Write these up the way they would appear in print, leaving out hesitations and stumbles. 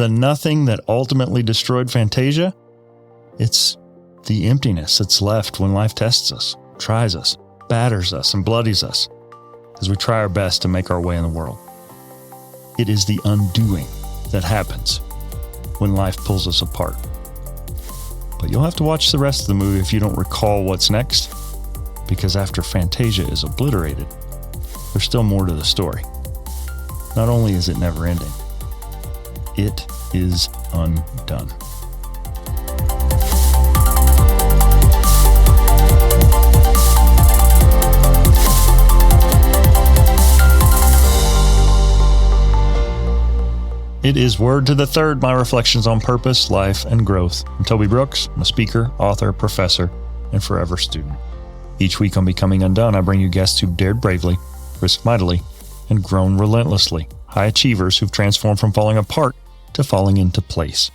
The nothing that ultimately destroyed Fantasia? It's the emptiness that's left when life tests us, tries us, batters us, and bloodies us as we try our best to make our way in the world. It is the undoing that happens when life pulls us apart. But you'll have to watch the rest of the movie if you don't recall what's next, because after Fantasia is obliterated, there's still more to the story. Not only is it never ending, it is undone. It is Word to the Third, my reflections on purpose, life, and growth. I'm Toby Brooks. I'm a speaker, author, professor, and forever student. Each week on Becoming Undone, I bring you guests who've dared bravely, risked mightily, and grown relentlessly. High achievers who've transformed from falling apart to falling into place.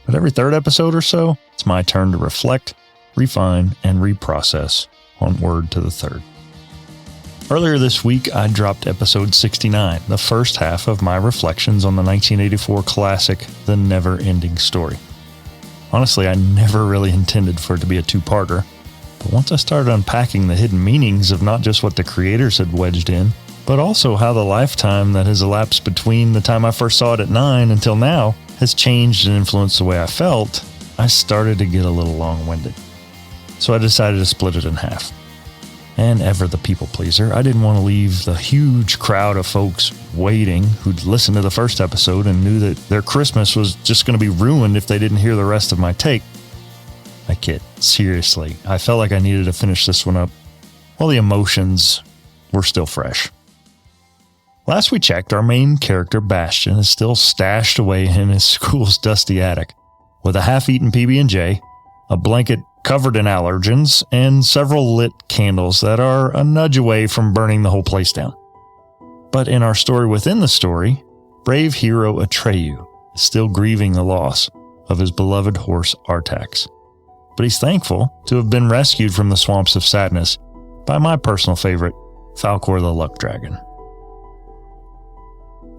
But every third episode or so, it's my turn to reflect, refine, and reprocess on Word to the Third. Earlier this week, I dropped episode 69, the first half of my reflections on the 1984 classic, The NeverEnding Story. Honestly, I never really intended for it to be a two-parter, but once I started unpacking the hidden meanings of not just what the creators had wedged in, but also how the lifetime that has elapsed between the time I first saw it at 9 until now has changed and influenced the way I felt, I started to get a little long-winded. So I decided to split it in half. And ever the people pleaser, I didn't want to leave the huge crowd of folks waiting who'd listened to the first episode and knew that their Christmas was just going to be ruined if they didn't hear the rest of my take. I kid. Seriously, I felt like I needed to finish this one up while the emotions were still fresh. Last we checked, our main character, Bastian, is still stashed away in his school's dusty attic with a half-eaten PB&J, a blanket covered in allergens, and several lit candles that are a nudge away from burning the whole place down. But in our story within the story, brave hero Atreyu is still grieving the loss of his beloved horse Artax. But he's thankful to have been rescued from the swamps of sadness by my personal favorite, Falkor the Luck Dragon.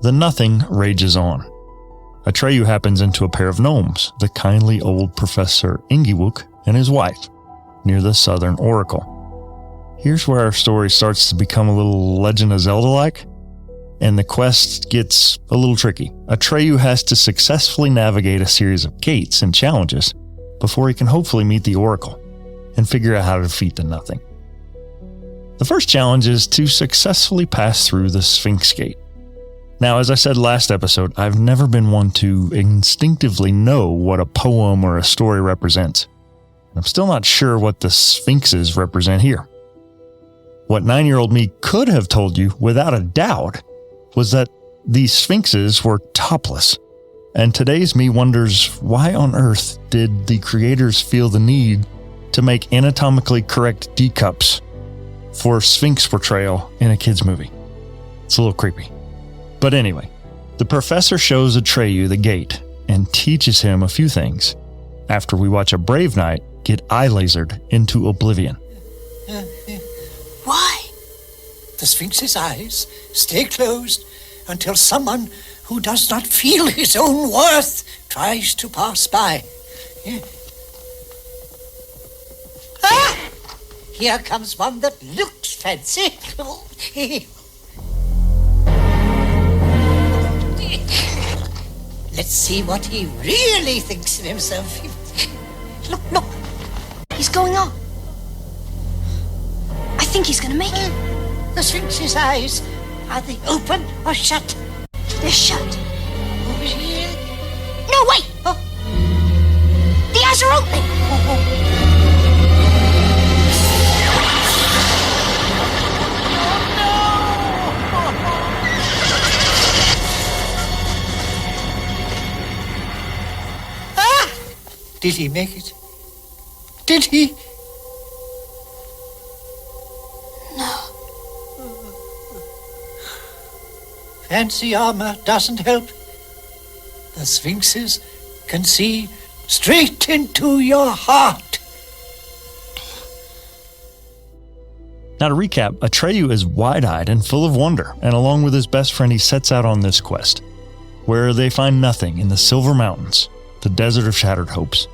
The nothing rages on. Atreyu happens into a pair of gnomes, the kindly old Professor Ingiwook and his wife, near the Southern Oracle. Here's where our story starts to become a little Legend of Zelda-like, and the quest gets a little tricky. Atreyu has to successfully navigate a series of gates and challenges before he can hopefully meet the Oracle and figure out how to defeat the nothing. The first challenge is to successfully pass through the Sphinx Gate. Now, as I said last episode, I've never been one to instinctively know what a poem or a story represents. I'm still not sure what the Sphinxes represent here. What 9-year-old me could have told you without a doubt was that these Sphinxes were topless. And today's me wonders, why on earth did the creators feel the need to make anatomically correct D-cups for Sphinx portrayal in a kid's movie? It's a little creepy. But anyway, the professor shows Atreyu the gate and teaches him a few things after we watch a brave knight get eye lasered into oblivion. Why? The Sphinx's eyes stay closed until someone who does not feel his own worth tries to pass by. Ah! Here comes one that looks fancy. Let's see what he really thinks of himself. Look. He's going on. I think he's gonna make it. The Sphinx's eyes, are they open or shut? They're shut. Over here? No, wait! Oh. The eyes are open! Did he make it? Did he? No. Fancy armor doesn't help. The Sphinxes can see straight into your heart. Now to recap, Atreyu is wide-eyed and full of wonder, and along with his best friend, he sets out on this quest. where they find nothing in the Silver Mountains, the Desert of Shattered Hopes,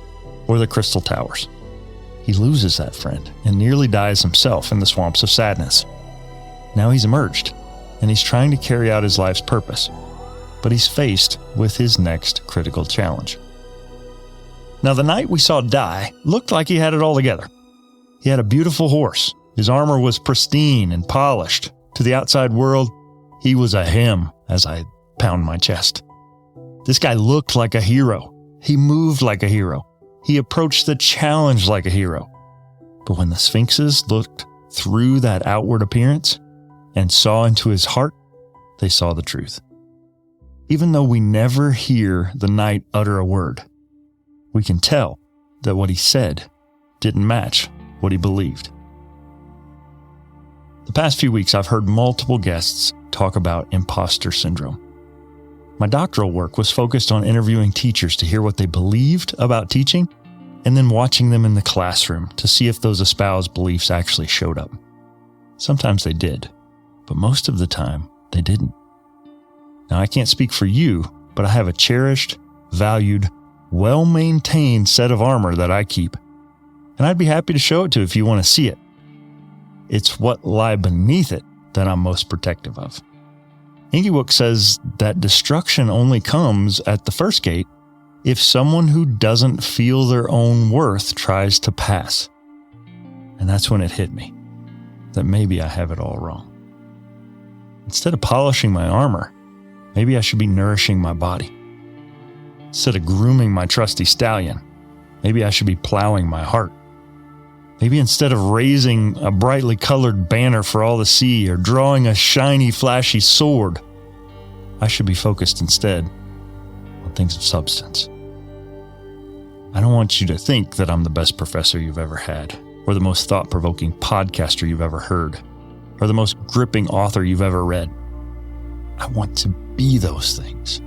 or the Crystal Towers. He loses that friend and nearly dies himself in the swamps of sadness. Now he's emerged, and he's trying to carry out his life's purpose, but he's faced with his next critical challenge. Now, the knight we saw die looked like he had it all together. He had a beautiful horse. His armor was pristine and polished. To the outside world, he was a him as I pound my chest. This guy looked like a hero. He moved like a hero. He approached the challenge like a hero. But when the Sphinxes looked through that outward appearance and saw into his heart, they saw the truth. Even though we never hear the knight utter a word, we can tell that what he said didn't match what he believed. The past few weeks, I've heard multiple guests talk about imposter syndrome. My doctoral work was focused on interviewing teachers to hear what they believed about teaching, and then watching them in the classroom to see if those espoused beliefs actually showed up. Sometimes they did, but most of the time they didn't. Now, I can't speak for you, but I have a cherished, valued, well-maintained set of armor that I keep, and I'd be happy to show it to you if you want to see it. It's what lie beneath it that I'm most protective of. Inkywook says that destruction only comes at the first gate if someone who doesn't feel their own worth tries to pass. And that's when it hit me, that maybe I have it all wrong. Instead of polishing my armor, maybe I should be nourishing my body. Instead of grooming my trusty stallion, maybe I should be plowing my heart. Maybe instead of raising a brightly colored banner for all to see or drawing a shiny, flashy sword, I should be focused instead on things of substance. I don't want you to think that I'm the best professor you've ever had, or the most thought-provoking podcaster you've ever heard, or the most gripping author you've ever read. I want to be those things,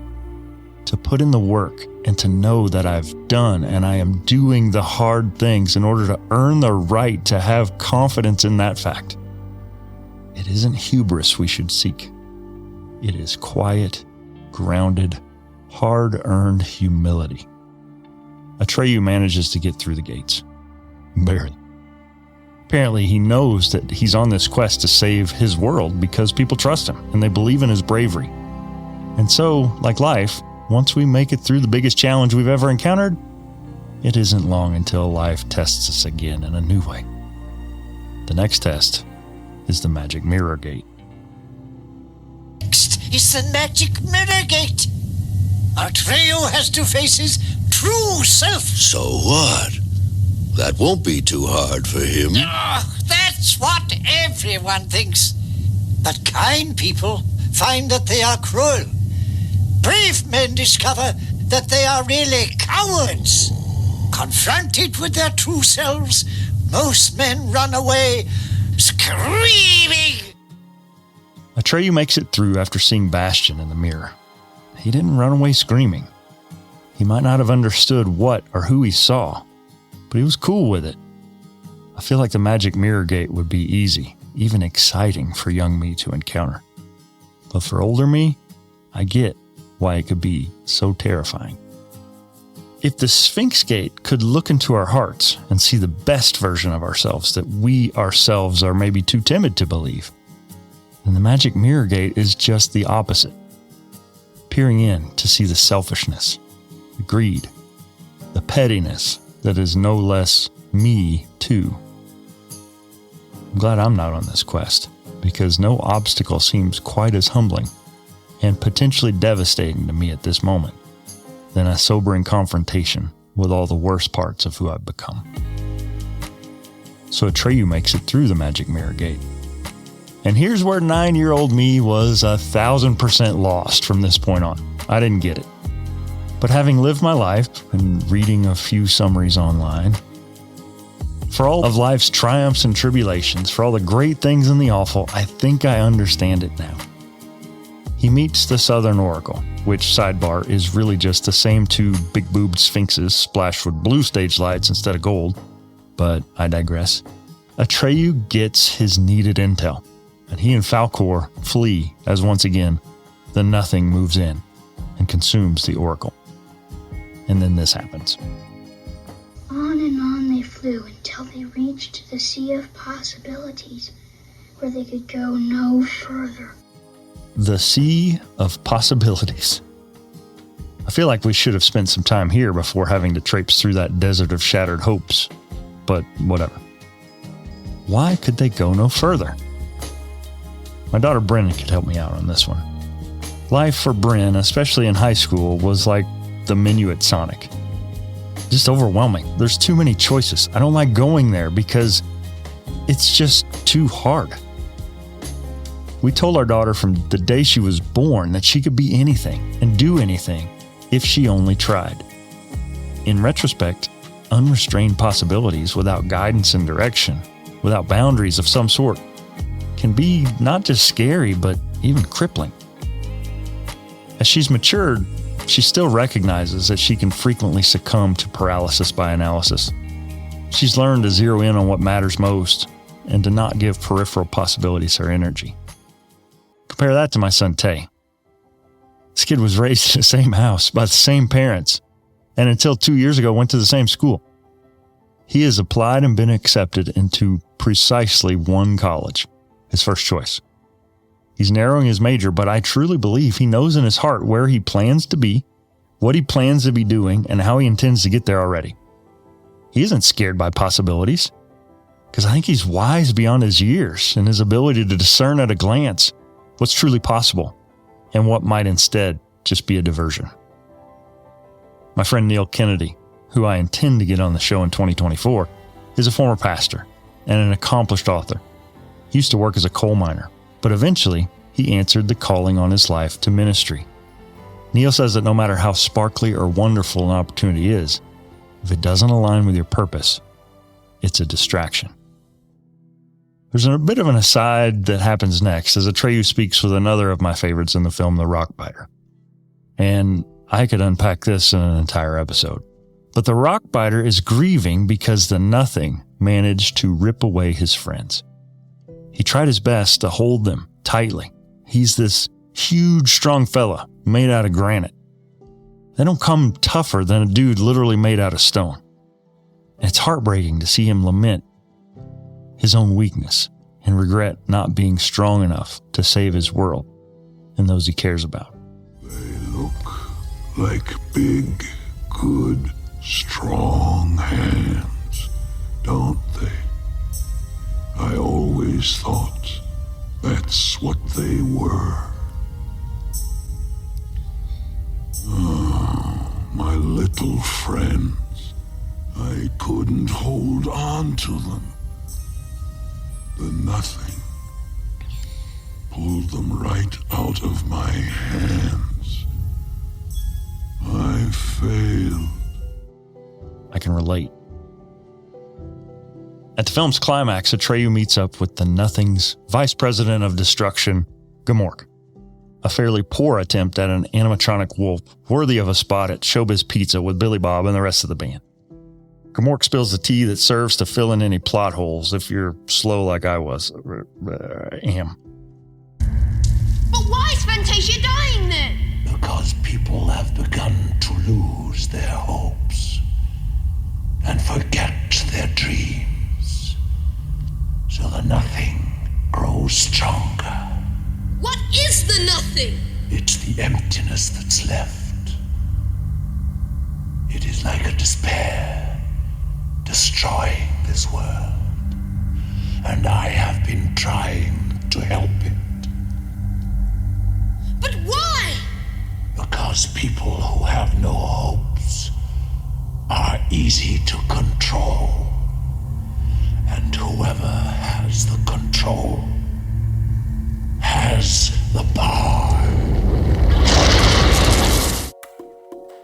to put in the work and to know that I've done and I am doing the hard things in order to earn the right to have confidence in that fact. It isn't hubris we should seek. It is quiet, grounded, hard-earned humility. Atreyu manages to get through the gates. Barely. Apparently, he knows that he's on this quest to save his world because people trust him and they believe in his bravery. And so, like life, once we make it through the biggest challenge we've ever encountered, it isn't long until life tests us again in a new way. The next test is the magic mirror gate. Next is the magic mirror gate. Atreyu has to face his true self. So what? That won't be too hard for him. Oh, that's what everyone thinks. But kind people find that they are cruel. Brave men discover that they are really cowards. Confronted with their true selves, most men run away screaming. Atreyu makes it through after seeing Bastion in the mirror. He didn't run away screaming. He might not have understood what or who he saw, but he was cool with it. I feel like the magic mirror gate would be easy, even exciting for young me to encounter. But for older me, I get why it could be so terrifying. If the Sphinx gate could look into our hearts and see the best version of ourselves that we ourselves are maybe too timid to believe, then the magic mirror gate is just the opposite. Peering in to see the selfishness, the greed, the pettiness that is no less me too. I'm glad I'm not on this quest, because no obstacle seems quite as humbling and potentially devastating to me at this moment than a sobering confrontation with all the worst parts of who I've become. So Atreyu makes it through the magic mirror gate. And here's where 9-year-old me was 1,000% lost from this point on. I didn't get it. But having lived my life and reading a few summaries online, for all of life's triumphs and tribulations, for all the great things and the awful, I think I understand it now. He meets the Southern Oracle, which, sidebar, is really just the same two big-boobed sphinxes splashed with blue stage lights instead of gold, but I digress. Atreyu gets his needed intel, and he and Falkor flee as once again, the Nothing moves in. and consumes the oracle. And then this happens. On and on they flew until they reached the sea of possibilities, where they could go no further. The sea of possibilities. I feel like we should have spent some time here before having to traipse through that desert of shattered hopes, but whatever. Why could they go no further? My daughter Brennan could help me out on this one. Life for Bryn, especially in high school, was like the menu at Sonic. Just overwhelming. There's too many choices. I don't like going there because it's just too hard. We told our daughter from the day she was born that she could be anything and do anything if she only tried. In retrospect, unrestrained possibilities without guidance and direction, without boundaries of some sort, can be not just scary, but even crippling. As she's matured, she still recognizes that she can frequently succumb to paralysis by analysis. She's learned to zero in on what matters most and to not give peripheral possibilities her energy. Compare that to my son Tay. This kid was raised in the same house by the same parents, and until 2 years ago went to the same school. He has applied and been accepted into precisely one college, his first choice. He's narrowing his major, but I truly believe he knows in his heart where he plans to be, what he plans to be doing, and how he intends to get there already. He isn't scared by possibilities, because I think he's wise beyond his years and his ability to discern at a glance what's truly possible and what might instead just be a diversion. My friend Neil Kennedy, who I intend to get on the show in 2024, is a former pastor and an accomplished author. He used to work as a coal miner, but eventually he answered the calling on his life to ministry. Neil says that no matter how sparkly or wonderful an opportunity is, if it doesn't align with your purpose, it's a distraction. There's a bit of an aside that happens next as Atreyu speaks with another of my favorites in the film, The Rockbiter. And I could unpack this in an entire episode. But the Rockbiter is grieving because the Nothing managed to rip away his friends. He tried his best to hold them tightly. He's this huge, strong fella made out of granite. They don't come tougher than a dude literally made out of stone. And it's heartbreaking to see him lament his own weakness and regret not being strong enough to save his world and those he cares about. They look like big, good, strong hands, don't they? I always thought that's what they were. Oh, my little friends. I couldn't hold on to them. The Nothing pulled them right out of my hands. I failed. I can relate. At the film's climax, Atreyu meets up with the Nothing's Vice President of Destruction, Gamork. A fairly poor attempt at an animatronic wolf worthy of a spot at Showbiz Pizza with Billy Bob and the rest of the band. Gamork spills the tea that serves to fill in any plot holes if you're slow like I was. Am. But why is Fantasia dying then? Because people have begun to lose their hopes and forget their dreams. So the Nothing grows stronger. What is the Nothing? It's the emptiness that's left. It is like a despair destroying this world. And I have been trying to help it. But why? Because people who have no hopes are easy to control. And whoever has the control has the power.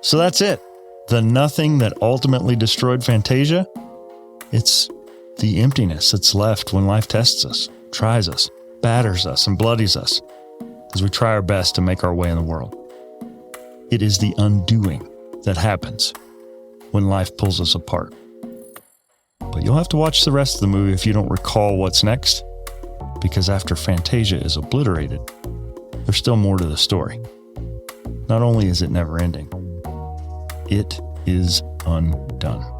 So that's it. The Nothing that ultimately destroyed Fantasia? It's the emptiness that's left when life tests us, tries us, batters us, and bloodies us as we try our best to make our way in the world. It is the undoing that happens when life pulls us apart. But you'll have to watch the rest of the movie if you don't recall what's next, because after Fantasia is obliterated, there's still more to the story. not only is it never ending, it is undone.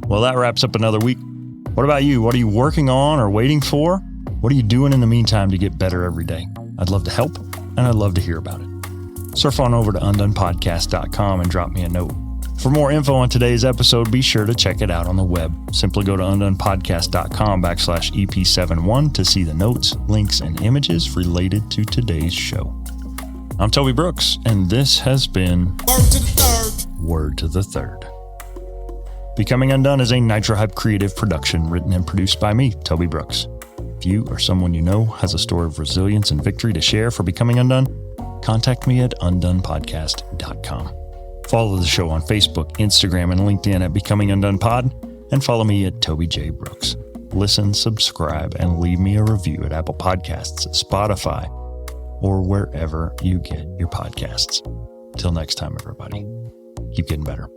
Well, that wraps up another week. What about you? What are you working on or waiting for? What are you doing in the meantime to get better every day? I'd love to help, and I'd love to hear about it. Surf on over to UnDONEpodcast.com and drop me a note. For more info on today's episode, be sure to check it out on the web. Simply go to UnDONEpodcast.com/EP71 to see the notes, links, and images related to today's show. I'm Toby Brooks, and this has been Word to the Third. Becoming Undone is a Nitro Hype creative production written and produced by me, Toby Brooks. If you or someone you know has a story of resilience and victory to share for becoming undone, contact me at UnDONEpodcast.com. Follow the show on Facebook, Instagram, and LinkedIn at Becoming Undone Pod, and follow me at Toby J. Brooks. Listen, subscribe, and leave me a review at Apple Podcasts, Spotify, or wherever you get your podcasts. Till next time, everybody, keep getting better.